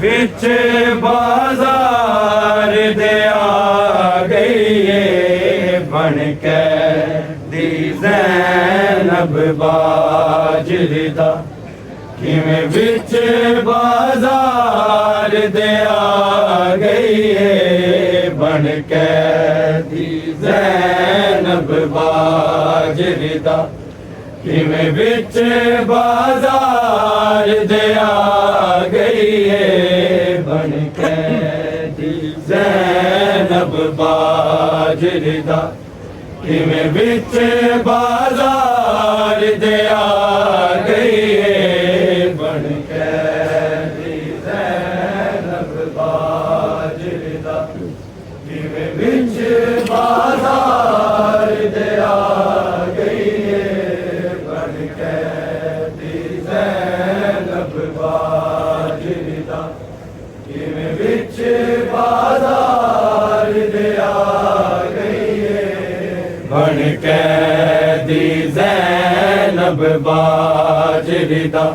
बिच बाजार दे आ गई बन के दी ज़ैनब बाजरिदा किवें बिच बाजार दे आ गई बन के दी ज़ैनब बाजरिदा किवें बिच बाजार दे आ गई बन के दी ज़ैनब बाजरिदा किवें बिच बाजार दे आ गई बन के दी ज़ैनब बाजरिदा किवें बिच बाजार दे आ गई बन के दी ज़ैनब बाजरिदा किवें बिच बाजार दे आ गई बन के दी ज़ैनब बाजरिदा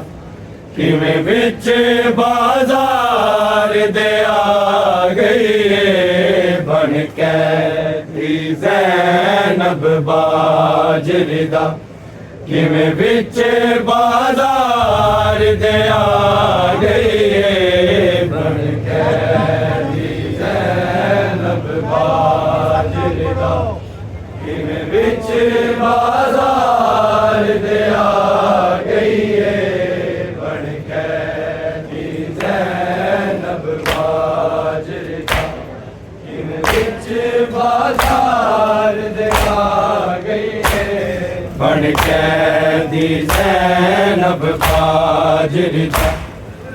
किवें बिच बाजार दे आ गई बन के दी ज़ैनब बाजरिदा किवें बिच बाजार दे आ गई बन के दी ज़ैनब बाजरिदा किवें बिच बाजार दे आ गई बन के दी ज़ैनब बाजरिदा किवें बिच बाजार दे आ गई बन के दी ज़ैनब बाजरिदा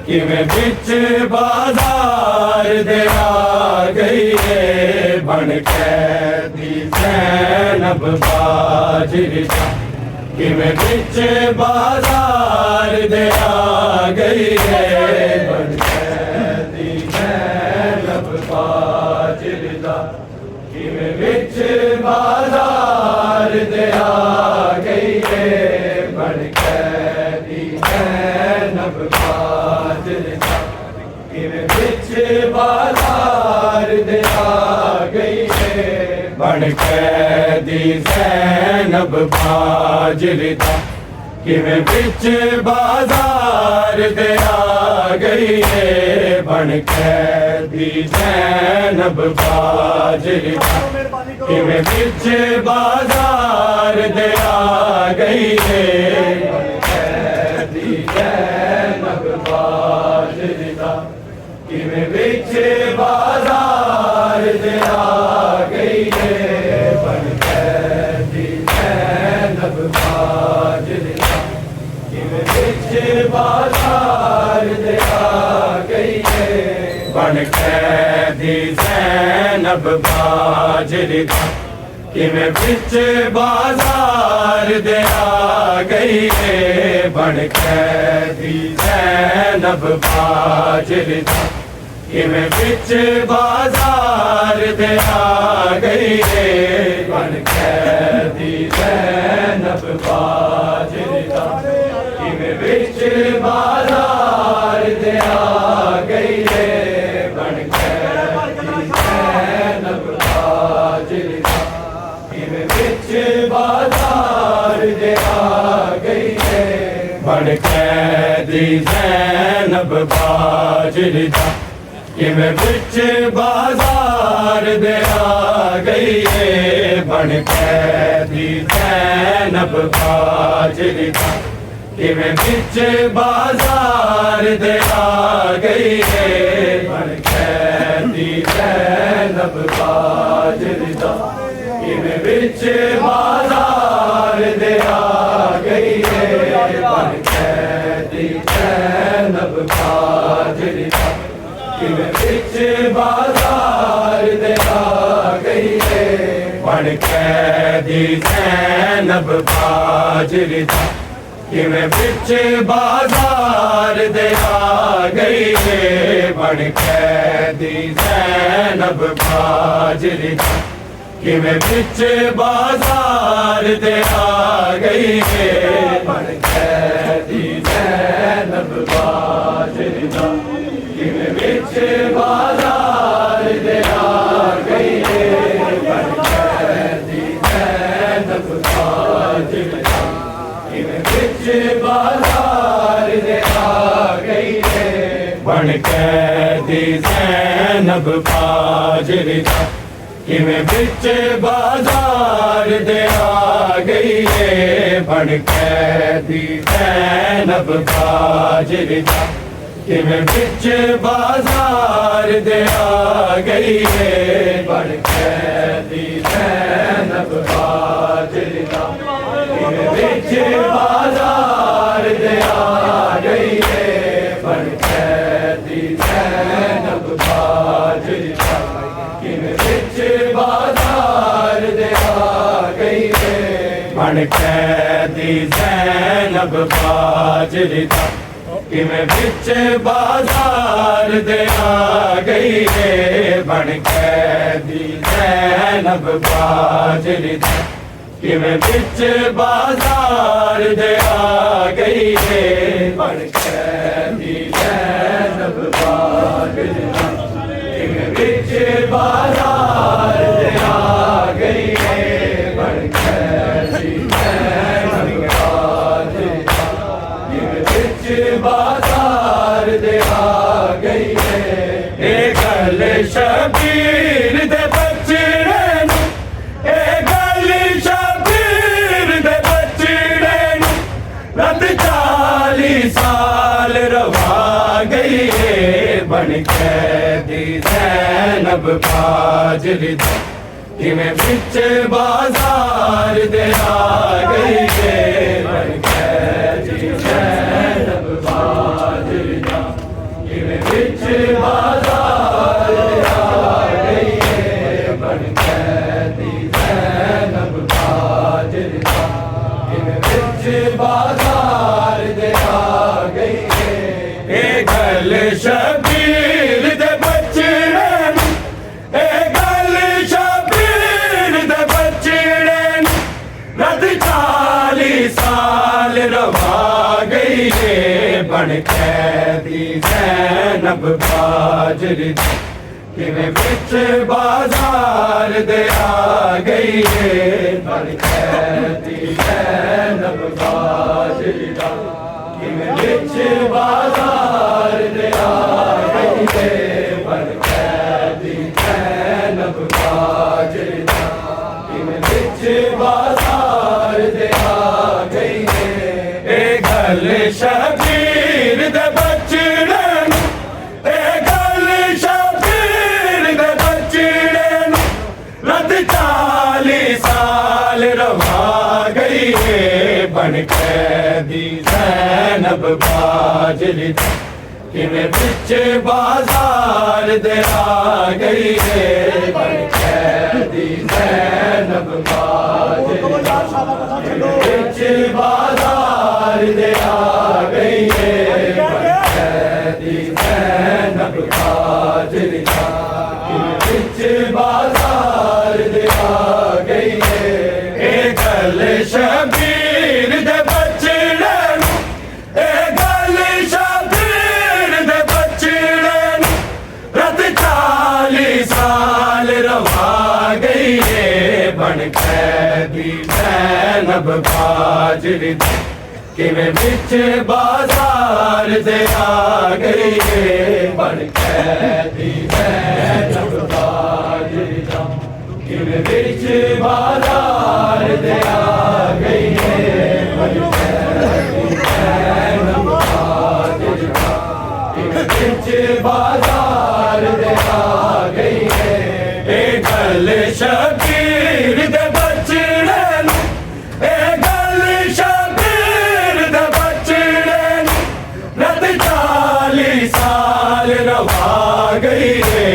किवें बिच बाजार दे आ गई है बन कैदी ज़ैनब बाजरी दा किवें बिच बाजार दे आ गई है बन कैदी ज़ैनब बाजरी दा किवें बिच बाजार दे आ गई है बन कैदी ज़ैनब बाजरी दा किवें बिच बाजार दे आ गई है बन कैदी ज़ैनब बाजरी दा किवें बिच बाजार दे आ गई है बन कैदी ज़ैनब बाजरी दा किवें बिच बाजार दे आ गई है बन कैदी ज़ैनब बाजरी दा किवें बिच बाजार दे आ गई है बन कैदी ज़ैनब बाजरी दा किवें बिच बाजार दे आ गई है बन कैदी ज़ैनब बाजरी दा किवें बिच बाजार दे आ गई है बन कैदी ज़ैनब बाजरी दा किवें बिच बाजार दे आ गई है बन कैदी ज़ैनब बाजरी दा किवें बिच बाजार दे आ गई है बन कैदी ज़ैनब बाजरी दा किवें बिच बाजार दे आ गई है बन कैदी ज़ैनब बाजरी दा किवें बिच बाजार दे आ गई है बन कैदी ज़ैनब बाजरी दा किवें बिच बाजार दे आ गई है बन कैदी ज़ैनब बाजरी दा किवें बिच बाजार दे आ गई है बन कैदी ज़ैनब बाजरी दा किवें बिच बाजार दे आ गई है बन कैदी ज़ैनब बाजरी दा किवें बिच बाजार दे आ गई है बन कैदी ज़ैनब बाजरी दा किवें बिच बाजार दे आ गई है बन कैदी ज़ैनब बाजरी दा किवें बिच बाजार दे आ गई है बन कैदी ज़ैनब बाजरी दा किवें बिच बाजार दे आ गई है बन कैदी ज़ैनब बाजरी दा किवें बिच बाजार दे आ गई है बन कैदी ज़ैनब बाजरी दा किवें बिच बाजार दे आ गई है बन कैदी ज़ैनब बाजरी दा किवें बिच बाजार दे आ गई है बन कैदी ज़ैनब बाजरी दा किवें बिच बाजार दे आ गई है बन कैदी ज़ैनब बाजरी दा किवें बिच बाजार दे आ गई है बन कैदी ज़ैनब बाजरी दा किवें बिच बाजार दे आ गई है बन कैदी ज़ैनब बाजरी दा किवें बिच बाजार दे आ गई है बन कैदी ज़ैनब बाजरी दा किवें बिच बाजार दे आ गई है ए गल शबीर दे बचड़े नू ए गल शबीर दे बचड़े नू रत 40 साल रवा गई है बन कैदी ज़ैनब बाजरी दा किवें बिच बाजार दे आ गई है बन कैदी ज़ैनब बाजरी दा बिच बाजार आ गई है बन कैदी ज़ैनब बाजर दा किवें बिच बाजार दे आ गई है ए गल शबीर दे बचड़े ए गल शबीर दे बचड़े रद 40 साल रवा गई है बन कैदी ज़ैनब बाजर दा किवें बिच बाजार दे आ गई है बन कैदी ज़ैनब बाजर दा किवें बिच बाजार दे आ गई है बन कैदी ज़ैनब बाजर दा किवें बिच बाजार दे आ गई है ए गल शबीर दे बचड़े ए गल शबीर दे बचड़े रद 40 साल रवा गई है बन कैदी ज़ैनब बाजर दा किवें बिच बाजार दे आ गई है बन कैदी ज़ैनब बाजर दा बिच बाजार दे आ गई है बन कैदी ज़ैनब बाजर दा किवें बिच बाजार दे आ गई है ए गल शबीर दे बचड़े ए गल शबीर दे बचड़े रद 40 साल रवा गई है बन कैदी ज़ैनब बाजर दा किवें बिच बाजार दे आ गई है बन कैदी ज़ैनब बाजर दा किवें बिच बाजार दे आ गई है बन कैदी ज़ैनब बाजर दा किवें बिच बाजार दे आ गई है ए गल शबीर दे बचड़े ए गल शबीर दे बचड़े रद 40 साल रवा गई है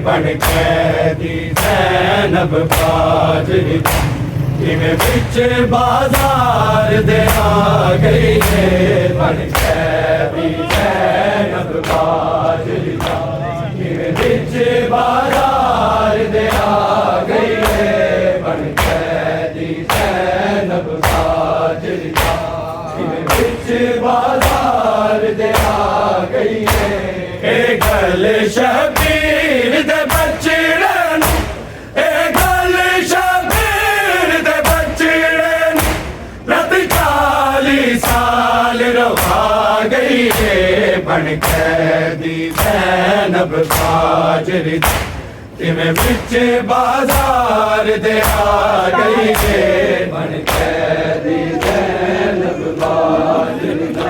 बन कैदी ज़ैनब बाजर दा किवें बिच बाजार दे आ गई है बन कैदी ज़ैनब बाजर दा किवें बिच बाजार दे आ गई है बन कैदी ज़ैनब बाजर दा किवें बिच बाजार दे आ गई है ए गल शबीर दे बचड़े ए गल शबीर दे बचड़े रद 40 साल रवा गई है बन कैदी ज़ैनब बाजर दा किवें बिच बाजार दे आ गई है बन कैदी ज़ैनब बाजर दा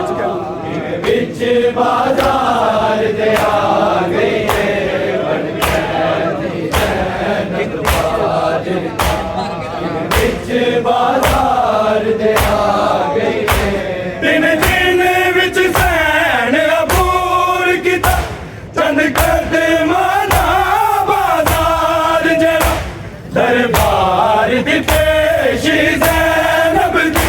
किवें बिच बाजार दे आ गई है बन कैदी ज़ैनब बाजर दा किवें बिच बाजार दे आ गई है दिन दिन विच सैन अबूर किता चंद कदमां दा बाजार जरा दरबार दी पेशी ज़ैनब दी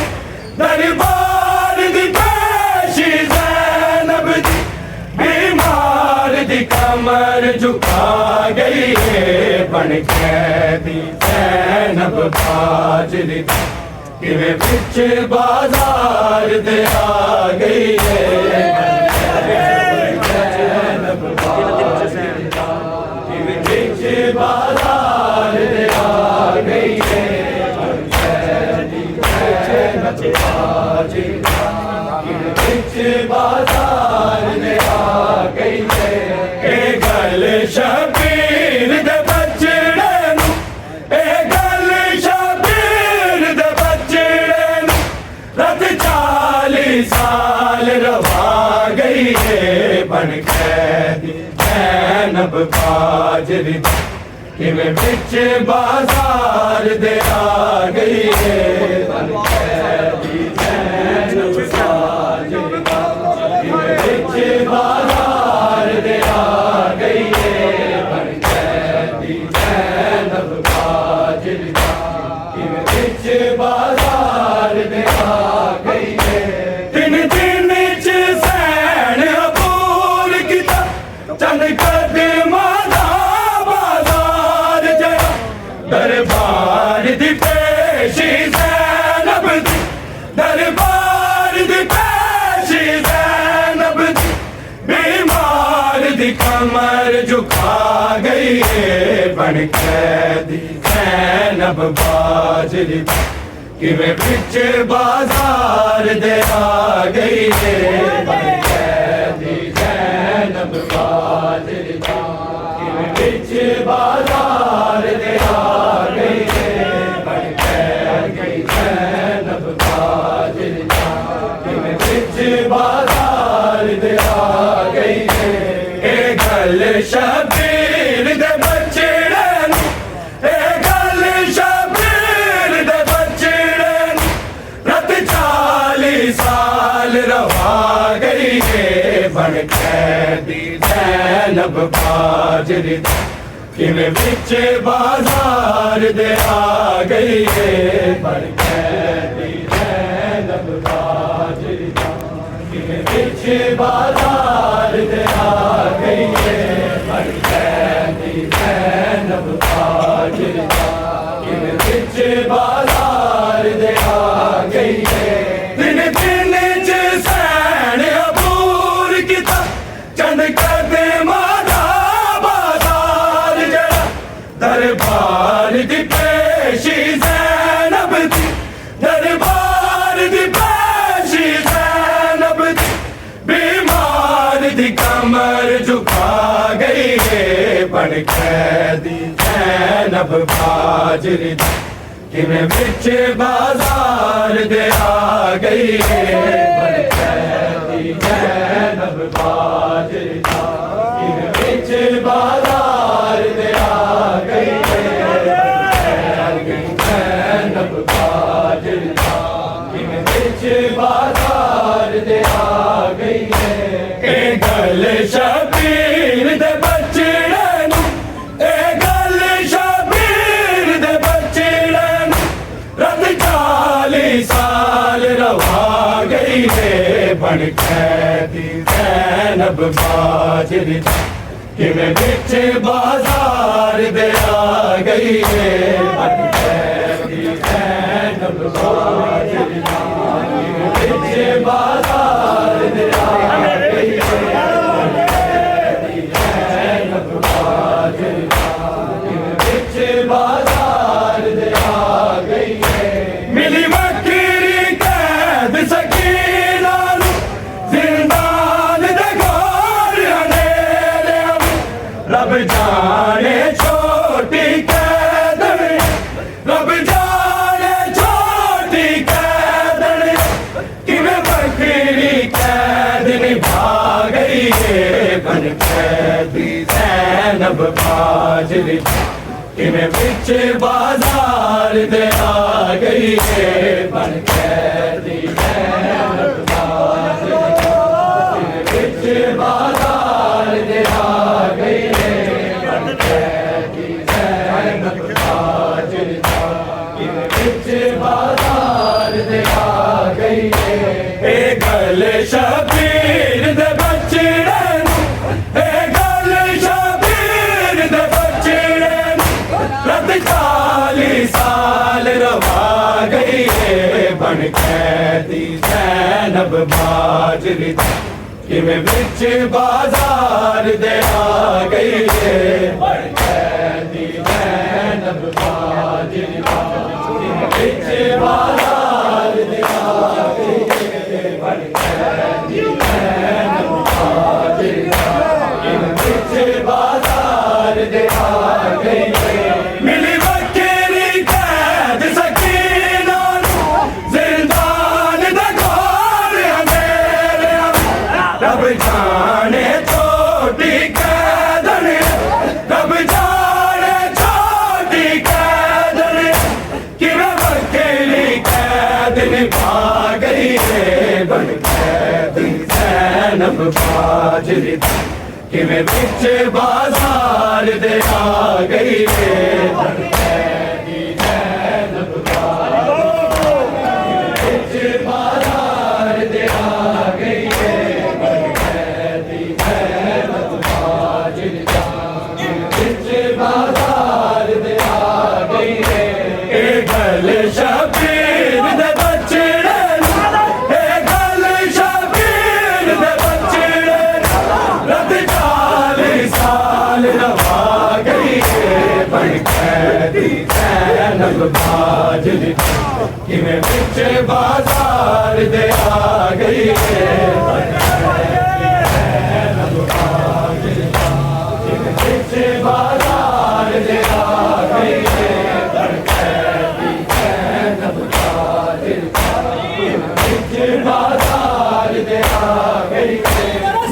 दरबार दी पेशी ज़ैनब दी बीमार दी कमर झुका गई है बन कैदी ज़ैनब बाजर दा किवें बिच बाजार दे आ गई है बन कैदी ज़ैनब बाजर दा किवें बिच बाजार दे आ गई है बन कैदी ज़ैनब बाजर दा किवें बिच बाजार दे आ गई है ए गल शबीर दे बचड़े ए गल शबीर दे बचड़े रद 40 साल रवा गई है बन कैदी ज़ैनब बाजर दा किवें बिच बाजार दे आ गई है बन कैदी ज़ैनब बाजर दा किवें बिच बाजार दे चंद कदमां दा बाजार जड़ा दरबार दी पेशी ज़ैनब दी दरबार दी पेशी ज़ैनब दी बीमार दी कमर झुका गई है बन कैदी ज़ैनब बाजरी किवें बिच बाजार दे आ गई है बन कैदी ज़ैनब बाजरी किवें बिच बाजार दे आ गई है बन कैदी ज़ैनब बाजरी किवें बिच बाजार दे आ गई है ए गल शबीर दे बचड़े नूं ए गल शबीर दे बचड़े नूं रत 40 साल रवा गई है बन कैदी ज़ैनब बाजरी किवें बिच बाजार दे आ गई है बन कैदी ज़ैनब बाजरी किवें बिच बाजार दे आ गई है बन कैदी ज़ैनब बाजरी किवें बिच बाजार दे आ गई है दिन दिन च सैन अबूर किता चंद कदमां दा बाजार जड़ा दरबार दी पेशी ज़ैनब दी दरबार दी पेशी ज़ैनब दी बीमार दी कमर झुका गई है बन कैदी ज़ैनब बाजरी किवें बिच बाजार दे आ गई है बन कैदी ज़ैनब बाजरी किवें बिच बाजार दे आ गई है ज़ैनब बाजरी किवें बिच बाजार दे आ गई है ए गल शबीर दे बचड़े नूं ए गल शबीर दे बचड़े नूं रत 40 साल रवा गई है बन कैदी ज़ैनब बाजरी किवें बिच बाजार दे आ गई है बन कैदी ज़ैनब बाजरी किवें बिच बाजार दे आ गई है बन कैदी ज़ैनब बाजरी किवें बिच बाजार दे आ गई है मिली वक्री कैद सकीना नूं जिंदान दे घोर अंधेरे रब जाने छोटी कैद में रब जाने छोटी कैद में किवें वक्री कैद निभा गई है बन कैदी ज़ैनब बाजरी किवें बिच बाजार दे आ गई है बन कैदी ज़ैनब बाजरी किवें बिच बाजार दे आ गई है बन कैदी ज़ैनब बाजरी किवें बिच बाजार दे आ गई है ए गल शबीर दे बचड़े नूं ए गल शबीर दे बचड़े नूं रत 40 साल रवा गई है बन कैदी ज़ैनब बाजरी किवें बिच बाजार दे आ गई है बन कैदी ज़ैनब बाजरी किवें बिच बाजार दे आ गई है बन कैदी ज़ैनब बाजरी किवें बिच बाजार दे आ गई है मिली वक्री कैद सकीना नूं जिंदान दे घोर अंधेरे रब जाने छोटी कैद ने रब जाने छोटी कैद ने किवें वक्री कैद निभा गई है बन कैदी ज़ैनब बाजरी किवें बिच बाजार दे आ गई है बन कैदी ज़ैनब बाजरी बिच बाजार दे आ गई है बन कैदी ज़ैनब बाजरी बन कैदी ज़ैनब बाजरी किवें बिच बाजार दे आ गई है बन कैदी ज़ैनब बाजरी किवें बिच बाजार दे आ गई है बन कैदी ज़ैनब बाजरी किवें बिच बाजार दे आ गई है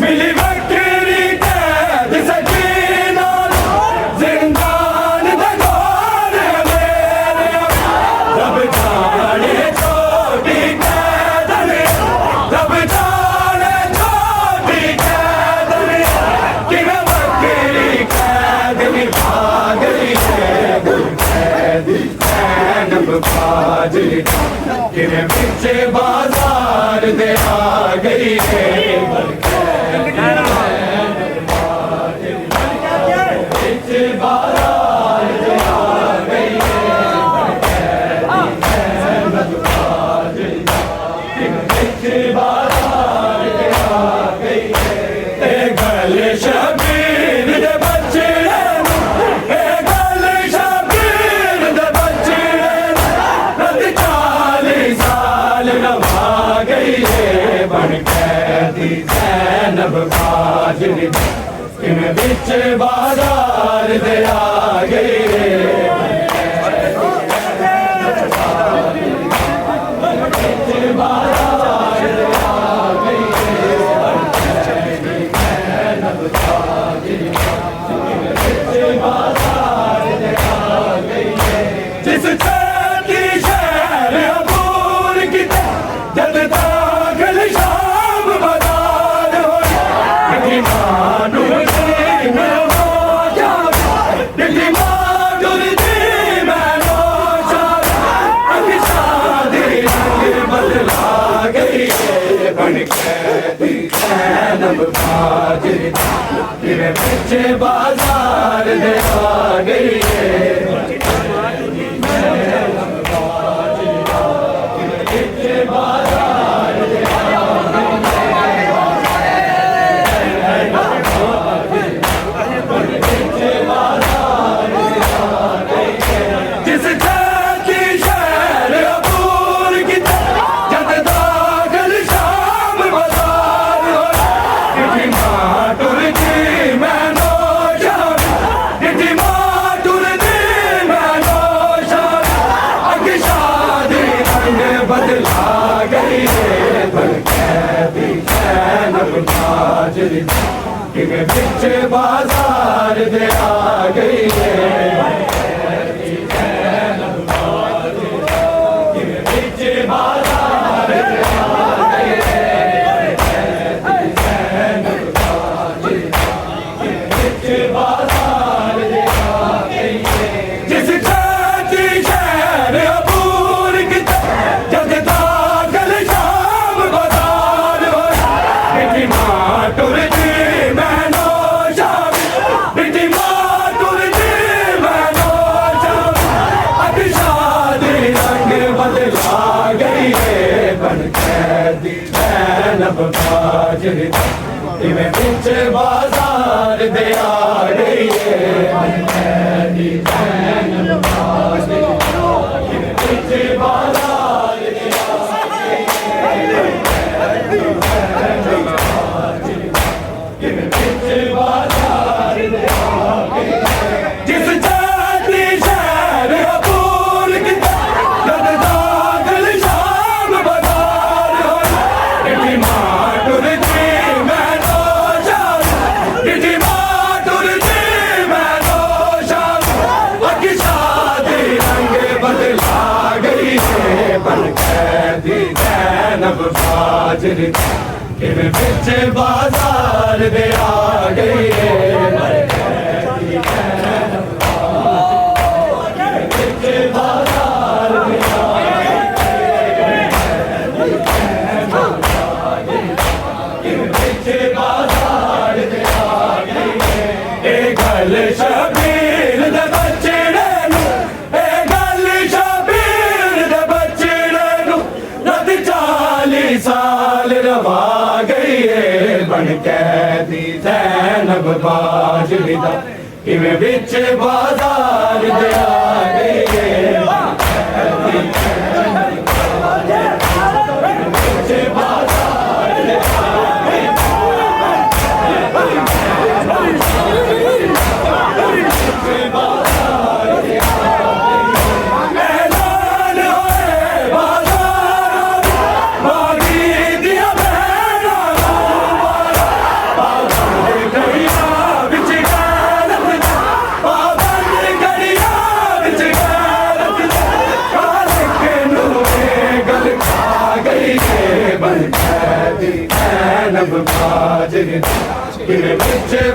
मिली बकरी कैद सकीना जिंदान भगवान मेरे रब जाने छोटी कैद में रब जाने छोटी कैद में कि मैं बकरी कैद में भाग गई है कैदी ज़ैनब बाजरी कि मैं पीछे बाजार दे आ गई है ज़ैनब बाजरी किवें बिच बाजार दे आ गई है जिस की शहर अबूर की जद दाखिल शाम बाजार हो बन कैदी ज़ैनब बाजरी किवें बिच बाजार दे आ गई है किवें बिच बाजार दे आ गई है किवें बिच बाजार दे आ गई है बिच बाजार दे आ गई है जिस जाति शहर अबूर की जद दाखिल शाम बाजार हो मां टुरदी ज़ैनब बाजरी किवें बिच बाजार दे आ गई है कैदी ज़ैनब बाजरी किवें बिच बाजार दे आ गई है किवें बिच बाजार दे आ गई है जिस जाति शहर अबूर की जद दाखिल शाम बाजार हो बन कैदी ज़ैनब बाजरी किवें बिच बाजार दे आ गई है बन कैदी ज़ैनब बाजरी बिच बाजार दे आ गई किवें बिच बाजार दे आ गई है ए गल शबीर दे बचड़े नूं ए गल शबीर दे बचड़े नूं रद 40 साल रवा गई है बन कैदी ज़ैनब बाजरी दा किवें विच बाजार दे आ गई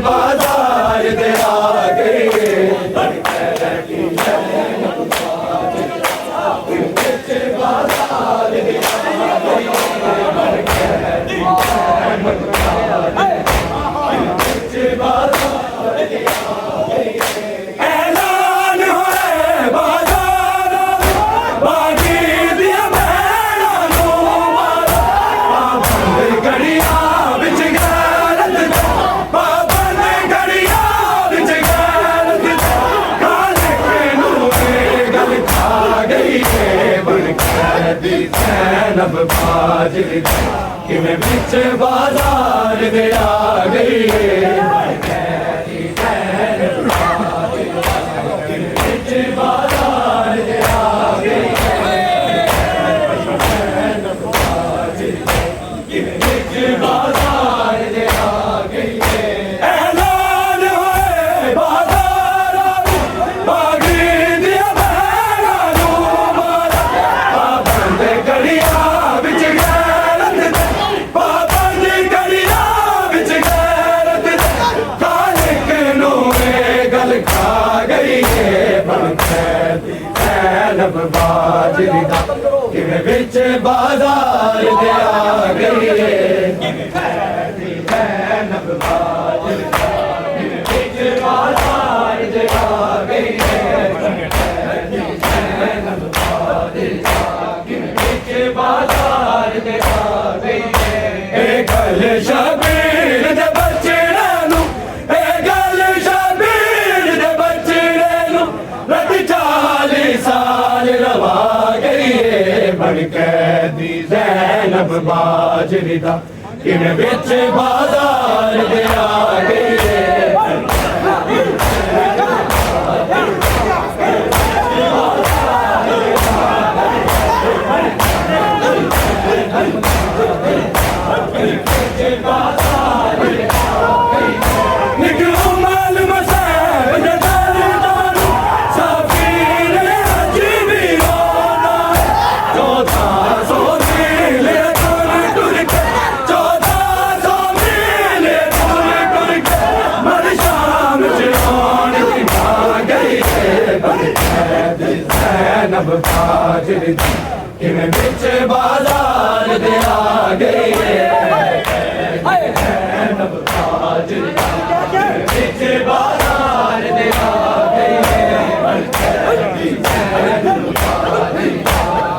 बाजार दे आ गई ज़ैनब बाजरी किवें विच बाजार दे आ गई ज़ैनब बाजरी किवें विच बाजार दे आ गई ज़ैनब बाजरी किवें विच बाजार दे आ गई ज़ैनब बाजरी किवें विच बाजार दे आ गई ए गल शबीर दे बचड़े नूं ए गल शबीर दे बचड़े नूं रत 40 साल रवा गई बन कैदी ज़ैनब बाजरी दा किवें विच बाजार दे आ गई ज़ैनब बाजरी किवें विच बाजार दे आ गई ज़ैनब बाजरी किवें विच बाजार दे आ गई ज़ैनब बाजरी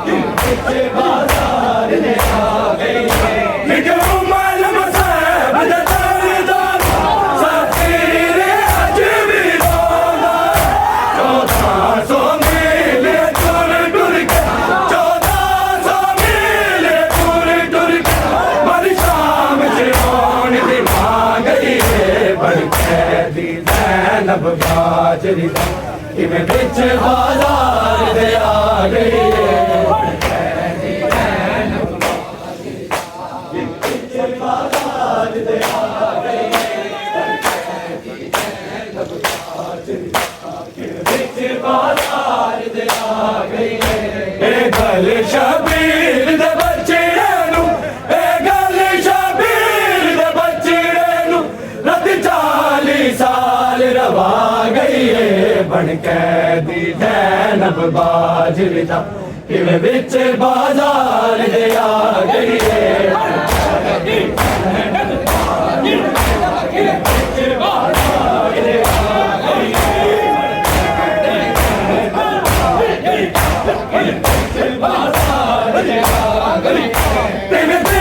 किवें विच बाजार दे आ गई ज़ैनब बाजरी किवें विच बाजार दे आ गई ज़ैनब बाजरी विच बाजार दे आ गई ज़ैनब बाजरी किवें विच बाजार दे आ गई ए गल शबीर दे बचड़े नूं ए गल शबीर दे बचड़े नूं रत 40 साल रवा गई बन कैदी ज़ैनब बाजरी दा किवें विच बाजार दे आ गई ज़ैनब बाजरी किवें विच बाजार दे आ गई किवें विच बाजार दे आ गई